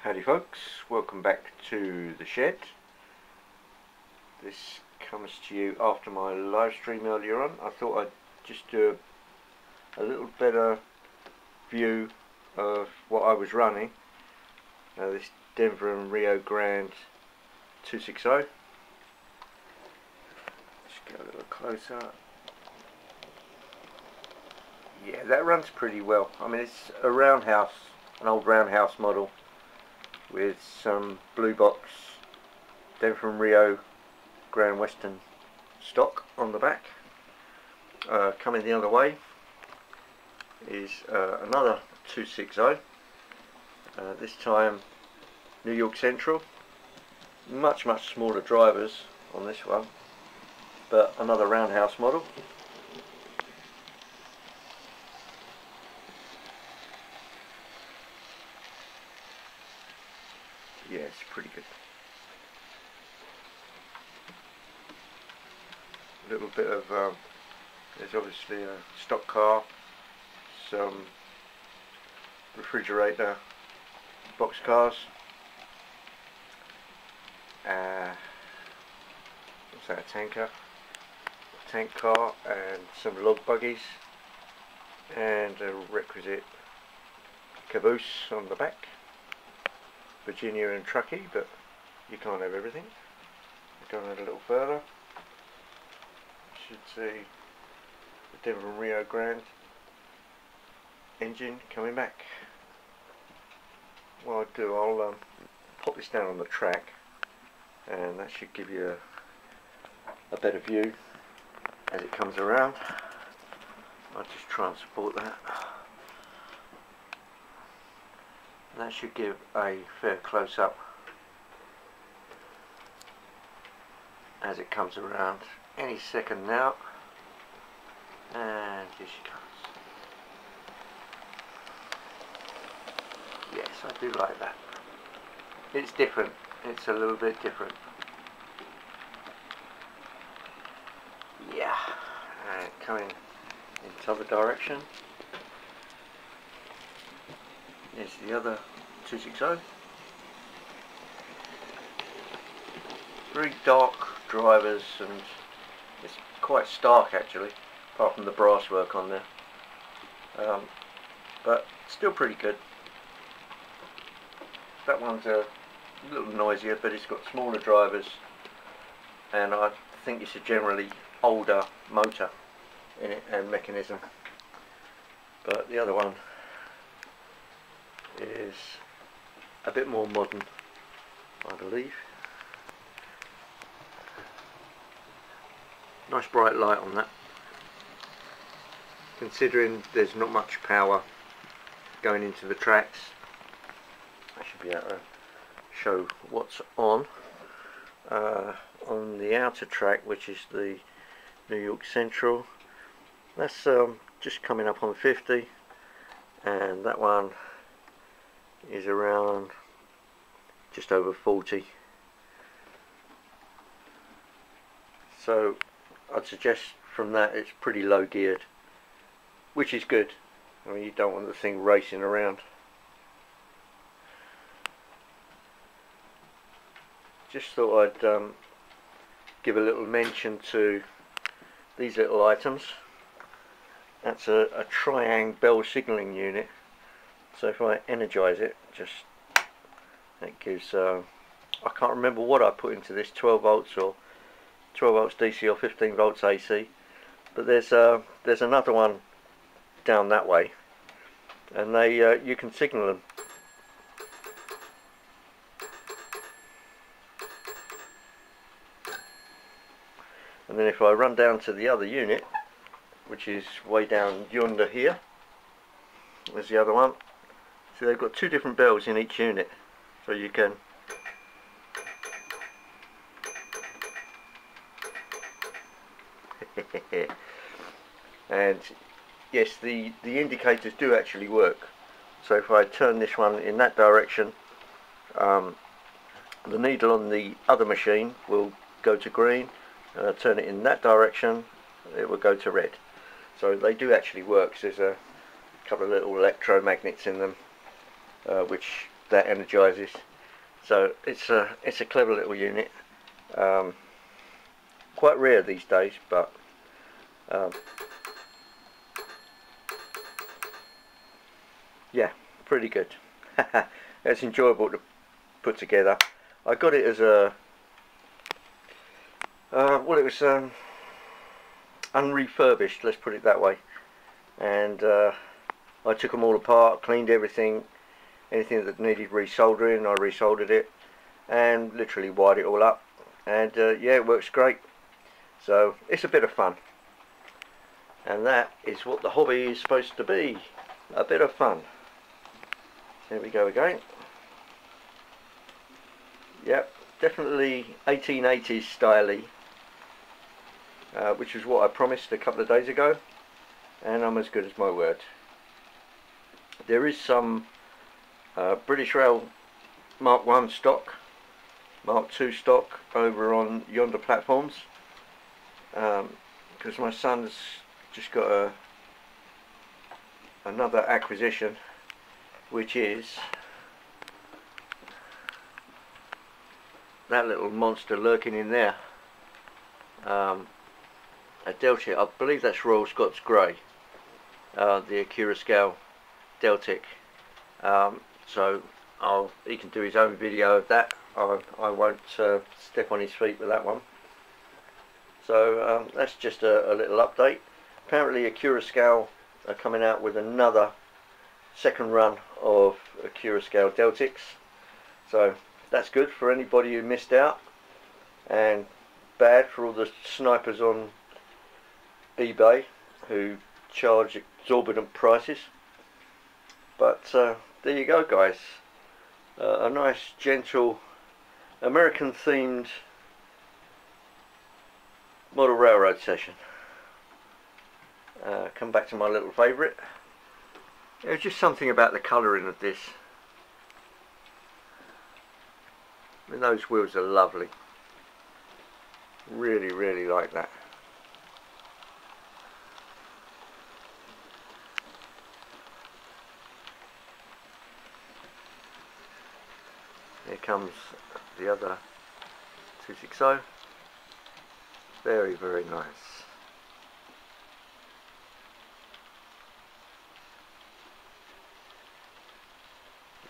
Howdy folks, welcome back to the shed. This comes to you after my live stream earlier on. I thought I'd just do a little better view of what I was running. This Denver and Rio Grande 260. Just get a little closer. Yeah, that runs pretty well. I mean, it's a roundhouse, an old roundhouse model with some blue box Denver and Rio Grand Western stock on the back. Coming the other way is another 260. This time New York Central. Much smaller drivers on this one, but another roundhouse model. Yeah, it's pretty good. A little bit of there's obviously a stock car, some refrigerator box cars, what's that, a tank car, and some log buggies, and a requisite caboose on the back. Virginia and Truckee, but you can't have everything. Going a little further, you should see the Denver and Rio Grande engine coming back. What I'll do, I'll pop this down on the track, and that should give you a better view as it comes around. I'll just try and support that. That should give a fair close-up as it comes around any second now, and here she comes. Yes, I do like that. It's different, it's a little bit different. Yeah, and coming in the other direction. Here's the other 260. Very dark drivers, and it's quite stark actually, apart from the brass work on there. But still pretty good. That one's a little noisier, but it's got smaller drivers, and I think it's a generally older motor in it and mechanism. But the other one is a bit more modern, I believe. Nice bright light on that, considering there's not much power going into the tracks. I should be able to show what's on the outer track, which is the New York Central. That's just coming up on 50, and that one is around just over 40. So I'd suggest from that it's pretty low geared, which is good. I mean, you don't want the thing racing around. Just thought I'd give a little mention to these little items. That's a Triang bell signalling unit. So if I energize it, it gives, I can't remember what I put into this, 12 volts or 12 volts DC or 15 volts AC, but there's another one down that way, and they you can signal them. And then if I run down to the other unit, which is way down yonder here, there's the other one. So they've got two different bells in each unit, so you can and yes, the indicators do actually work. So if I turn this one in that direction, the needle on the other machine will go to green, and I turn it in that direction, it will go to red. So they do actually work. So there's a couple of little electromagnets in them, which that energizes. So it's a clever little unit. Quite rare these days, but yeah, pretty good. It's enjoyable to put together. I got it as a well, it was unrefurbished, let's put it that way, and I took them all apart, cleaned everything, anything that needed resoldering I resoldered it, and literally wired it all up, and yeah, it works great. So it's a bit of fun, and that is what the hobby is supposed to be, a bit of fun. There we go again. Yep, definitely 1880s style-y, which is what I promised a couple of days ago, and I'm as good as my word. There is some British Rail Mark 1 stock, Mark 2 stock over on yonder platforms, because my son's just got another acquisition, which is that little monster lurking in there, a Deltic. I believe that's Royal Scots Grey, the Akira Scale Deltic. So he can do his own video of that. I won't step on his feet with that one. So that's just a little update. Apparently Akira Scale are coming out with another second run of Akira Scale Deltics, so that's good for anybody who missed out, and bad for all the snipers on eBay who charge exorbitant prices. But there you go, guys. A nice, gentle, American themed model railroad session. Come back to my little favourite. There's just something about the colouring of this. I mean, those wheels are lovely. Really, really like that. Here comes the other 260. Very, very nice.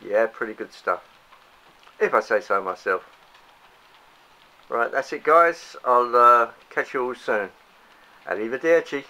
Yeah, pretty good stuff, if I say so myself. Right, that's it, guys. I'll catch you all soon. Arrivederci.